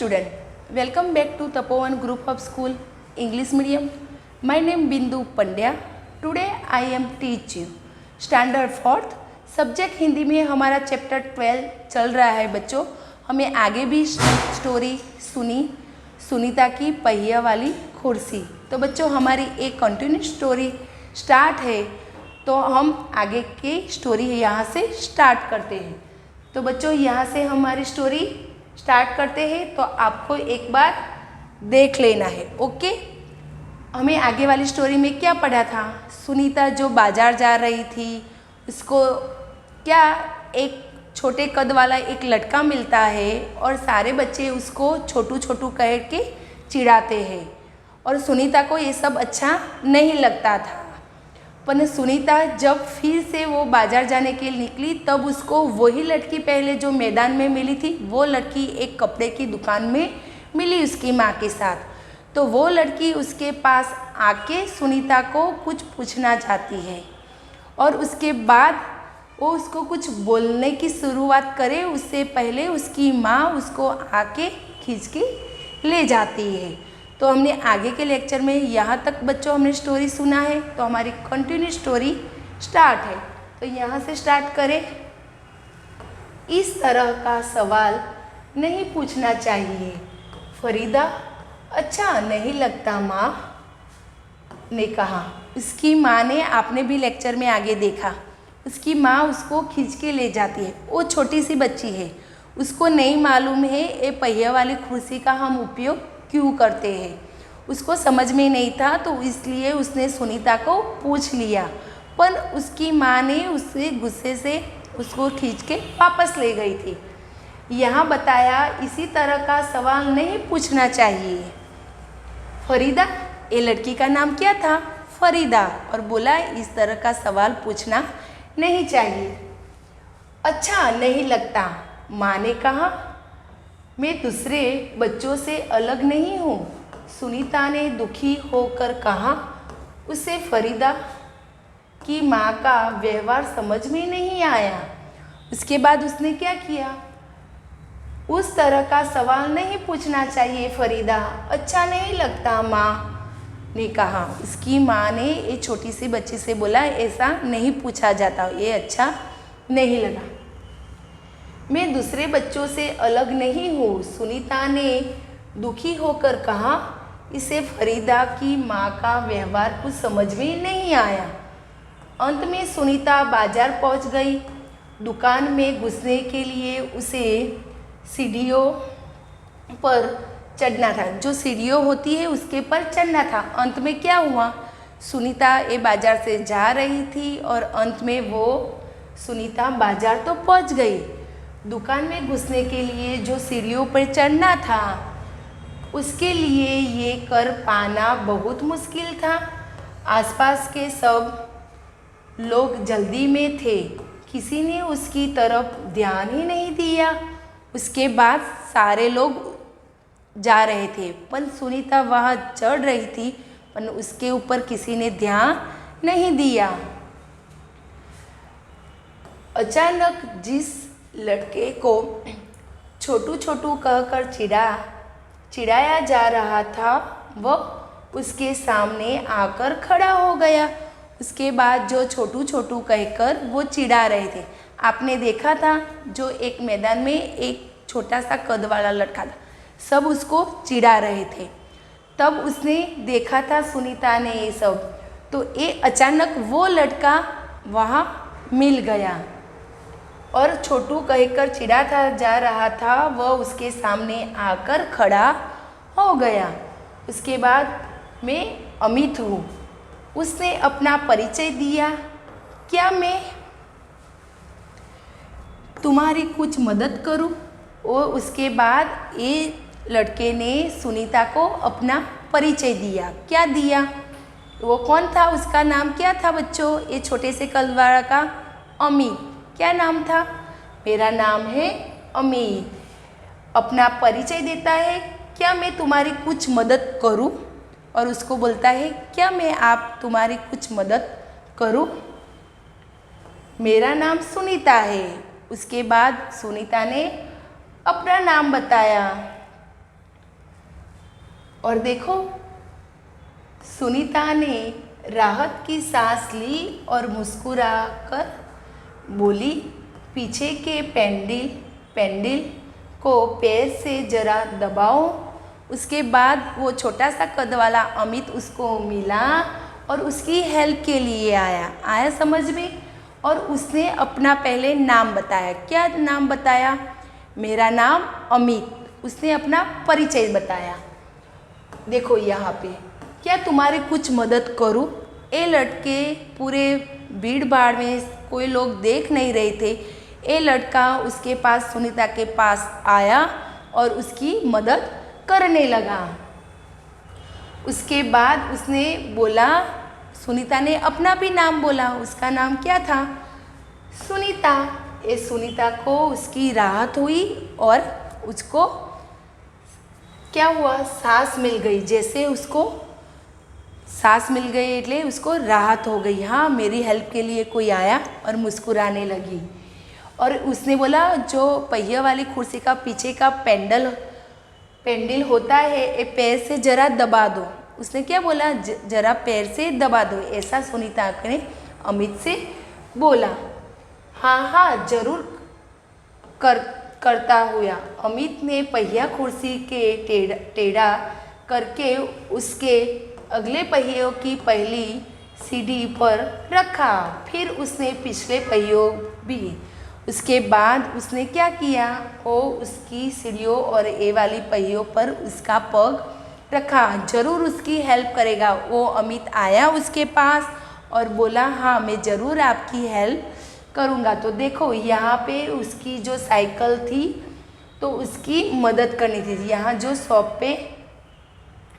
student, welcome back to Tapovan Group of School English Medium. My name Bindu Pandya. Today I am teach you Standard 4th subject Hindi में हमारा chapter 12 चल रहा है बच्चों। हमें आगे भी स्टोरी सुनी सुनीता की पहिया वाली कुर्सी। तो बच्चों हमारी एक कंटिन्यू स्टोरी स्टार्ट है, तो हम आगे की स्टोरी यहाँ से स्टार्ट करते हैं। तो बच्चों यहाँ से हमारी स्टोरी स्टार्ट करते हैं, तो आपको एक बार देख लेना है। ओके, हमें आगे वाली स्टोरी में क्या पढ़ा था? सुनीता जो बाजार जा रही थी, उसको क्या एक छोटे कद वाला एक लड़का मिलता है और सारे बच्चे उसको छोटू छोटू कह के चिढ़ाते हैं और सुनीता को ये सब अच्छा नहीं लगता था। पर सुनीता जब फिर से वो बाजार जाने के लिए निकली, तब उसको वही लड़की पहले जो मैदान में मिली थी, वो लड़की एक कपड़े की दुकान में मिली उसकी माँ के साथ। तो वो लड़की उसके पास आके सुनीता को कुछ पूछना चाहती है और उसके बाद वो उसको कुछ बोलने की शुरुआत करे, उससे पहले उसकी माँ उसको आके खींच के ले जाती है। तो हमने आगे के लेक्चर में यहाँ तक बच्चों हमने स्टोरी सुना है, तो हमारी कंटिन्यू स्टोरी स्टार्ट है। तो यहाँ से स्टार्ट करें। इस तरह का सवाल नहीं पूछना चाहिए फरीदा, अच्छा नहीं लगता माँ ने कहा। उसकी माँ ने, आपने भी लेक्चर में आगे देखा, उसकी माँ उसको खींच के ले जाती है। वो छोटी सी बच्ची है, उसको नहीं मालूम है ये पहिया वाली कुर्सी का हम उपयोग क्यों करते हैं। उसको समझ में नहीं था, तो इसलिए उसने सुनीता को पूछ लिया, पर उसकी माँ ने उससे गुस्से से उसको खींच के वापस ले गई थी। यहाँ बताया इसी तरह का सवाल नहीं पूछना चाहिए। फरीदा, ये लड़की का नाम क्या था? फरीदा। और बोला इस तरह का सवाल पूछना नहीं चाहिए। अच्छा नहीं लगता, माँ ने कहा। मैं दूसरे बच्चों से अलग नहीं हूँ, सुनीता ने दुखी होकर कहा। उसे फरीदा की माँ का व्यवहार समझ में नहीं आया। उसके बाद उसने क्या किया? उस तरह का सवाल नहीं पूछना चाहिए फरीदा, अच्छा नहीं लगता माँ ने कहा। उसकी माँ ने ये छोटी सी बच्ची से बोला, ऐसा नहीं पूछा जाता, ये अच्छा नहीं लगा। मैं दूसरे बच्चों से अलग नहीं हूँ, सुनीता ने दुखी होकर कहा। इसे फरीदा की माँ का व्यवहार कुछ समझ में नहीं आया। अंत में सुनीता बाजार पहुँच गई। दुकान में घुसने के लिए उसे सीढ़ियों पर चढ़ना था, जो सीढ़ियों होती है उसके पर चढ़ना था। अंत में क्या हुआ? सुनीता ये बाजार से जा रही थी और अंत में वो सुनीता बाजार तो पहुँच गई। दुकान में घुसने के लिए जो सीढ़ियों पर चढ़ना था, उसके लिए ये कर पाना बहुत मुश्किल था। आसपास के सब लोग जल्दी में थे, किसी ने उसकी तरफ ध्यान ही नहीं दिया। उसके बाद सारे लोग जा रहे थे, पर सुनीता वहाँ चढ़ रही थी, पर उसके ऊपर किसी ने ध्यान नहीं दिया। अचानक जिस लड़के को छोटू छोटू कहकर चिढ़ाया जा रहा था, वह उसके सामने आकर खड़ा हो गया। उसके बाद जो छोटू छोटू कहकर वो चिढ़ा रहे थे, आपने देखा था, जो एक मैदान में एक छोटा सा कद वाला लड़का था, सब उसको चिढ़ा रहे थे। तब उसने देखा था सुनीता ने ये सब, तो ये अचानक वो लड़का वहाँ मिल गया और छोटू कहकर चिढ़ा था जा रहा था, वह उसके सामने आकर खड़ा हो गया। उसके बाद मैं अमित हूँ, उसने अपना परिचय दिया। क्या मैं तुम्हारी कुछ मदद करूँ? और उसके बाद ये लड़के ने सुनीता को अपना परिचय दिया। क्या दिया? वो कौन था? उसका नाम क्या था बच्चों? ये छोटे से कलवाड़ा का अमित। क्या नाम था? मेरा नाम है अमित। अपना परिचय देता है, क्या मैं तुम्हारी कुछ मदद करूं? और उसको बोलता है, क्या मैं आप तुम्हारी कुछ मदद करूं? मेरा नाम सुनीता है। उसके बाद सुनीता ने अपना नाम बताया। और देखो, सुनीता ने राहत की सांस ली और मुस्कुरा कर बोली, पीछे के पेंडिल को पैर से जरा दबाओ। उसके बाद वो छोटा सा कद वाला अमित उसको मिला और उसकी हेल्प के लिए आया समझ में। और उसने अपना पहले नाम बताया। क्या नाम बताया? मेरा नाम अमित। उसने अपना परिचय बताया। देखो यहाँ पे, क्या तुम्हारी कुछ मदद करूँ? ये लड़के पूरे भीड़ भाड़ में कोई लोग देख नहीं रहे थे। ये लड़का उसके पास, सुनीता के पास आया और उसकी मदद करने लगा। उसके बाद उसने बोला, सुनीता ने अपना भी नाम बोला। उसका नाम क्या था? सुनीता। ये सुनीता को उसकी राहत हुई और उसको क्या हुआ? सांस मिल गई। जैसे उसको सांस मिल गई એટલે उसको राहत हो गई। हाँ, मेरी हेल्प के लिए कोई आया और मुस्कुराने लगी। और उसने बोला, जो पहिए वाली कुर्सी का पीछे का पेंडल होता है, ये पैर से जरा दबा दो। उसने क्या बोला? जरा पैर से दबा दो। ऐसा सुनीता ने अमित से बोला। हाँ जरूर करता हुआ अमित ने पहिया कुर्सी के टेढ़ा करके उसके अगले पहियों की पहली सीढ़ी पर रखा। फिर उसने पिछले पहियों भी। उसके बाद उसने क्या किया? वो उसकी सीढ़ियों और ए वाली पहियों पर उसका पग रखा। जरूर उसकी हेल्प करेगा। वो अमित आया उसके पास और बोला, हाँ मैं ज़रूर आपकी हेल्प करूँगा। तो देखो, यहाँ पे उसकी जो साइकिल थी तो उसकी मदद करनी थी। यहाँ जो शॉप पे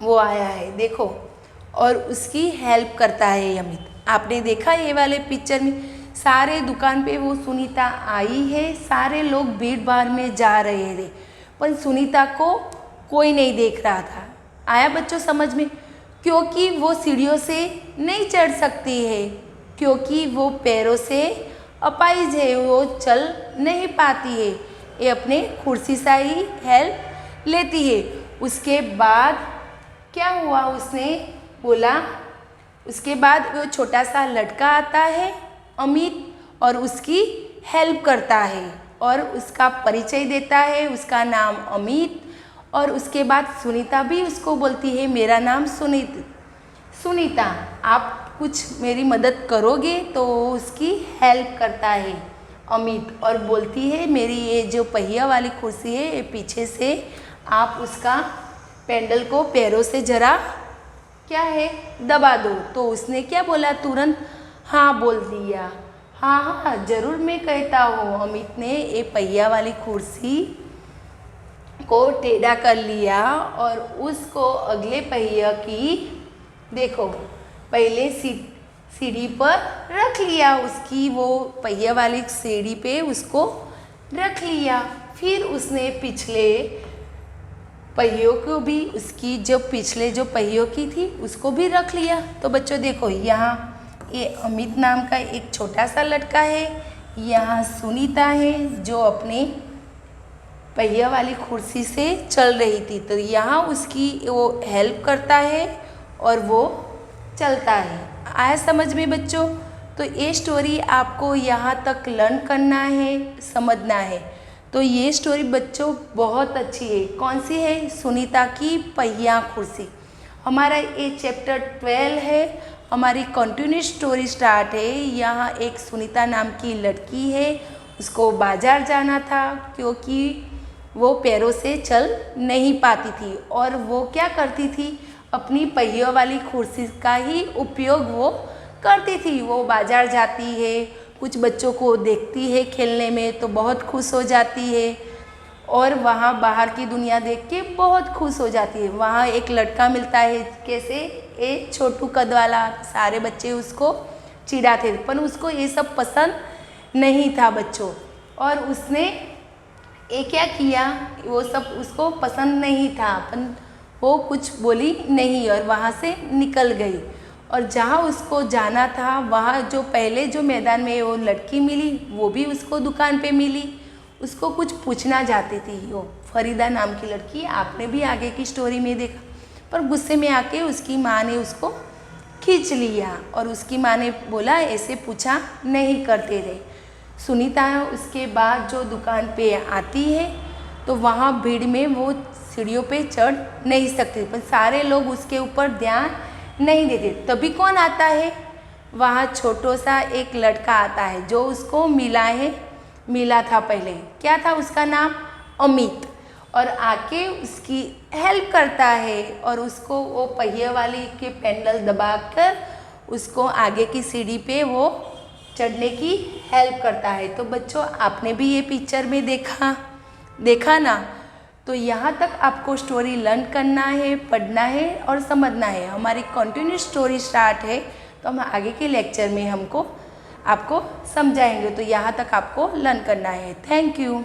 वो आया है, देखो, और उसकी हेल्प करता है अमित। आपने देखा ये वाले पिक्चर में, सारे दुकान पे वो सुनीता आई है। सारे लोग भीड़ भाड़ में जा रहे थे, पर सुनीता को कोई नहीं देख रहा था। आया बच्चों समझ में? क्योंकि वो सीढ़ियों से नहीं चढ़ सकती है, क्योंकि वो पैरों से अपाहिज है, वो चल नहीं पाती है। ये अपने कुर्सी से ही हेल्प लेती है। उसके बाद क्या हुआ? उसने बोला, उसके बाद वो छोटा सा लड़का आता है अमित और उसकी हेल्प करता है और उसका परिचय देता है। उसका नाम अमित। और उसके बाद सुनीता भी उसको बोलती है, मेरा नाम सुनीता, आप कुछ मेरी मदद करोगे? तो उसकी हेल्प करता है अमित और बोलती है, मेरी ये जो पहिया वाली कुर्सी है, ये पीछे से आप उसका पेंडल को पैरों से जरा क्या है दबा दो। तो उसने क्या बोला? तुरंत हाँ बोल दिया। हाँ ज़रूर मैं कहता हूँ। अमित ने ये पहिया वाली कुर्सी को टेढ़ा कर लिया और उसको अगले पहिया की, देखो, पहले सीढ़ी पर रख लिया। उसकी वो पहिया वाली सीढ़ी पे उसको रख लिया। फिर उसने पिछले पहियों को भी, उसकी जो पिछले जो पहियों की थी उसको भी रख लिया। तो बच्चों देखो, यहाँ ये अमित नाम का एक छोटा सा लड़का है, यहाँ सुनीता है जो अपने पहिया वाली कुर्सी से चल रही थी। तो यहाँ उसकी वो हेल्प करता है और वो चलता है। आया समझ में बच्चों? तो ये स्टोरी आपको यहाँ तक लर्न करना है, समझना है। तो ये स्टोरी बच्चों बहुत अच्छी है। कौन सी है? सुनीता की पहिया कुर्सी। हमारा ये चैप्टर 12 है। हमारी कंटिन्यूस स्टोरी स्टार्ट है। यहाँ एक सुनीता नाम की लड़की है, उसको बाज़ार जाना था क्योंकि वो पैरों से चल नहीं पाती थी और वो क्या करती थी? अपनी पहियों वाली कुर्सी का ही उपयोग वो करती थी। वो बाज़ार जाती है, कुछ बच्चों को देखती है खेलने में तो बहुत खुश हो जाती है और वहाँ बाहर की दुनिया देख के बहुत खुश हो जाती है। वहाँ एक लड़का मिलता है, कैसे? एक छोटू कद वाला। सारे बच्चे उसको चिढ़ाते थे, पर उसको ये सब पसंद नहीं था बच्चों। और उसने ये क्या किया? वो सब उसको पसंद नहीं था, पर वो कुछ बोली नहीं और वहाँ से निकल गई। और जहाँ उसको जाना था, वहाँ जो पहले जो मैदान में वो लड़की मिली, वो भी उसको दुकान पे मिली। उसको कुछ पूछना चाहती थी। वो फरीदा नाम की लड़की, आपने भी आगे की स्टोरी में देखा। पर गुस्से में आके उसकी माँ ने उसको खींच लिया और उसकी माँ ने बोला ऐसे पूछा नहीं करते थे। सुनीता उसके बाद जो दुकान पे आती है तो वहाँ भीड़ में वो सीढ़ियों पे चढ़ नहीं सकती, पर सारे लोग उसके ऊपर ध्यान नहीं देते। तभी कौन आता है, वहाँ छोटो सा एक लड़का आता है जो उसको मिला था पहले। क्या था उसका नाम, अमित, और आके उसकी हेल्प करता है और उसको वो पहिए वाली के पैडल दबाकर उसको आगे की सीढ़ी पे वो चढ़ने की हेल्प करता है। तो बच्चों आपने भी ये पिक्चर में देखा ना। तो यहाँ तक आपको स्टोरी लर्न करना है, पढ़ना है और समझना है। हमारी कंटिन्यूस स्टोरी स्टार्ट है तो हम आगे के लेक्चर में आपको समझाएंगे। तो यहाँ तक आपको लर्न करना है। Thank you.